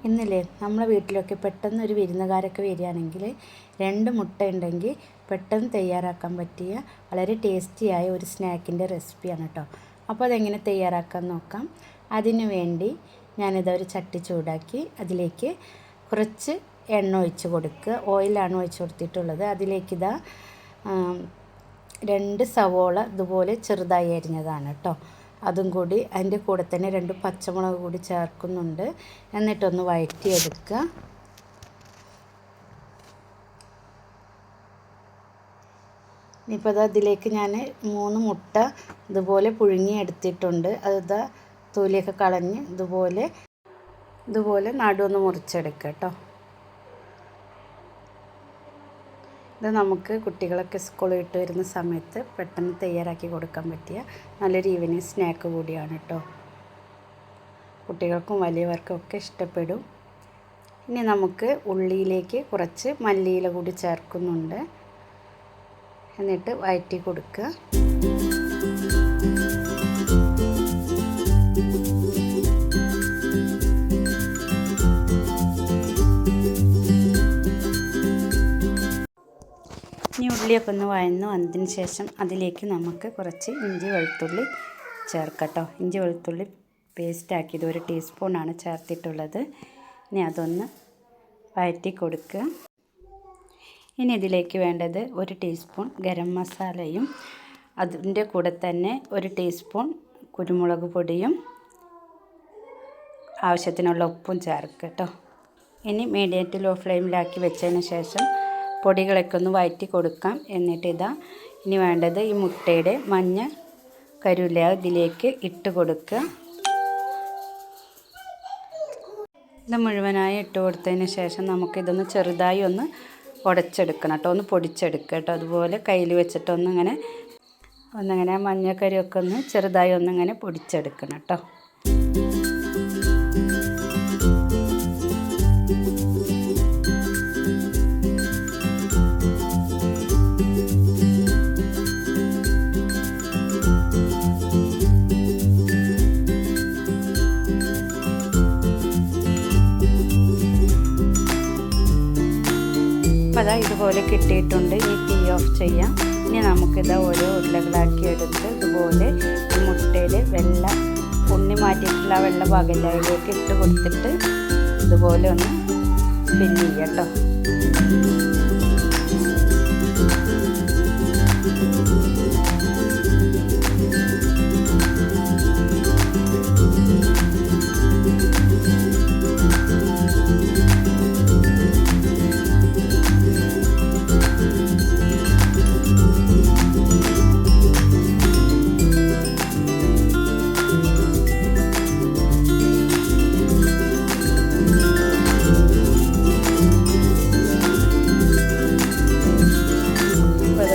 ഇന്നില്ലേ നമ്മളെ വീട്ടിലൊക്കെ പെട്ടെന്ന് ഒരു വിരുന്നുകാരൊക്കെ വരികയാണെങ്കിൽ 2 മുട്ട ഉണ്ടെങ്കിൽ പെട്ടെന്ന് തയ്യാറാക്കാൻ പറ്റിയ വളരെ ടേസ്റ്റിയായ ഒരു സ്നാക്കിൻ്റെ റെസിപ്പിയാണ് കേട്ടോ. അപ്പോൾ അതെങ്ങനെ തയ്യാറാക്കാൻ നോക്കാം. അതിനു വേണ്ടി ഞാനിതാ ഒരു ചട്ടി ചൂടാക്കി അതിലേക്ക് കുറച്ച് എണ്ണ ഒഴിച്ച് കൊടുക്കുക. ഓയിലാണ് ഒഴിച്ച് കൊടുത്തിട്ടുള്ളത്. അതിലേക്ക് ഇതാ 2 സവോള ഇതുപോലെ ചെറുതായി അരിഞ്ഞതാണ് കേട്ടോ. അതും കൂടി അതിൻ്റെ കൂടെ തന്നെ 2 പച്ചമുളക് കൂടി ചേർക്കുന്നുണ്ട്. എന്നിട്ടൊന്ന് വഴറ്റിയെടുക്കുക. ഇനിയിപ്പോൾ അതിലേക്ക് ഞാൻ 3 മുട്ട ഇതുപോലെ പുഴുങ്ങി എടുത്തിട്ടുണ്ട്. അത് തൊലിയൊക്കെ കളഞ്ഞ് ഇതുപോലെ നടുവൊന്ന് മുറിച്ചെടുക്കുക കേട്ടോ. ഇത് നമുക്ക് കുട്ടികളൊക്കെ സ്കൂളിൽ വിട്ട് വരുന്ന സമയത്ത് പെട്ടെന്ന് തയ്യാറാക്കി കൊടുക്കാൻ പറ്റിയ നല്ലൊരു ഈവനിങ് സ്നാക്ക് കൂടിയാണ് കേട്ടോ. കുട്ടികൾക്കും വലിയവർക്കും ഒക്കെ ഇഷ്ടപ്പെടും. ഇനി നമുക്ക് ഉള്ളിയിലേക്ക് കുറച്ച് മല്ലിയില കൂടി ചേർക്കുന്നുണ്ട്. എന്നിട്ട് വഴറ്റി കൊടുക്കുക. ഇനി ഉള്ളിയൊക്കെ ഒന്ന് വഴന്ന് വന്നതിന് ശേഷം അതിലേക്ക് നമുക്ക് കുറച്ച് ഇഞ്ചി വെളുത്തുള്ളി ചേർക്കട്ടോ. ഇഞ്ചി വെളുത്തുള്ളി പേസ്റ്റ് ആക്കിയത് 1 ടീസ്പൂണാണ് ചേർത്തിട്ടുള്ളത്. ഇനി അതൊന്ന് വഴറ്റി കൊടുക്കുക. ഇനി ഇതിലേക്ക് വേണ്ടത് 1 ടീസ്പൂൺ ഗരം മസാലയും അതിൻ്റെ കൂടെ തന്നെ 1 ടീസ്പൂൺ കുരുമുളക് പൊടിയും ആവശ്യത്തിനുള്ള ഉപ്പും ചേർക്കുക കേട്ടോ. ഇനി മീഡിയം ടു ലോ ഫ്ലെയിമിലാക്കി വെച്ചതിന് ശേഷം പൊടികളൊക്കെ ഒന്ന് വഴറ്റി കൊടുക്കാം. എന്നിട്ട് ഇനി വേണ്ടത് ഈ മുട്ടയുടെ മഞ്ഞ കരുല ഇതിലേക്ക് ഇട്ട് കൊടുക്കുക. ഇത് മുഴുവനായി ഇട്ട് കൊടുത്തതിന് ശേഷം നമുക്കിതൊന്ന് ചെറുതായി ഒന്ന് ഉടച്ചെടുക്കണം കേട്ടോ. ഒന്ന് പൊടിച്ചെടുക്കുക കേട്ടോ. അതുപോലെ കയ്യിൽ വെച്ചിട്ട് ഒന്നിങ്ങനെ മഞ്ഞക്കറിയൊക്കെ ഒന്ന് ചെറുതായി ഒന്നിങ്ങനെ പൊടിച്ചെടുക്കണം കേട്ടോ. അപ്പോൾ ഇതുപോലെ കിട്ടിയിട്ടുണ്ട്. ഇനി തീ ഓഫ് ചെയ്യാം. ഇനി നമുക്കിത് ഓരോ ഉരുളകളാക്കി എടുത്ത് ഇതുപോലെ ഈ മുട്ടയിൽ ഉണ്ണി മാറ്റിയിട്ടുള്ള വെള്ള ഭാഗത്തിലേക്ക് ഇട്ട് കൊടുത്തിട്ട് ഇതുപോലെ ഒന്ന് ഫില്ല് ചെയ്യാം കേട്ടോ.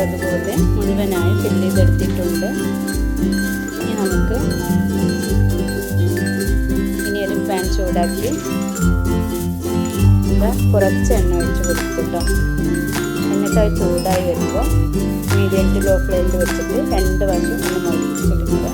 അതുപോലെ മുഴുവനായി ഫില്ല് ചെയ്തെടുത്തിട്ടുണ്ട്. ഇനി നമുക്ക് ഒരു പാൻ ചൂടാക്കി കുറച്ച് എണ്ണ ഒഴിച്ച് കൊടുത്തിട്ടോ. എന്നിട്ട് അത് ചൂടായി വരുമ്പോൾ മീഡിയം ടു ലോ ഫ്ലെയിമിൽ വെച്ചിട്ട് 2 വശം ഒന്ന് മുരിച്ചെടുക്കുക.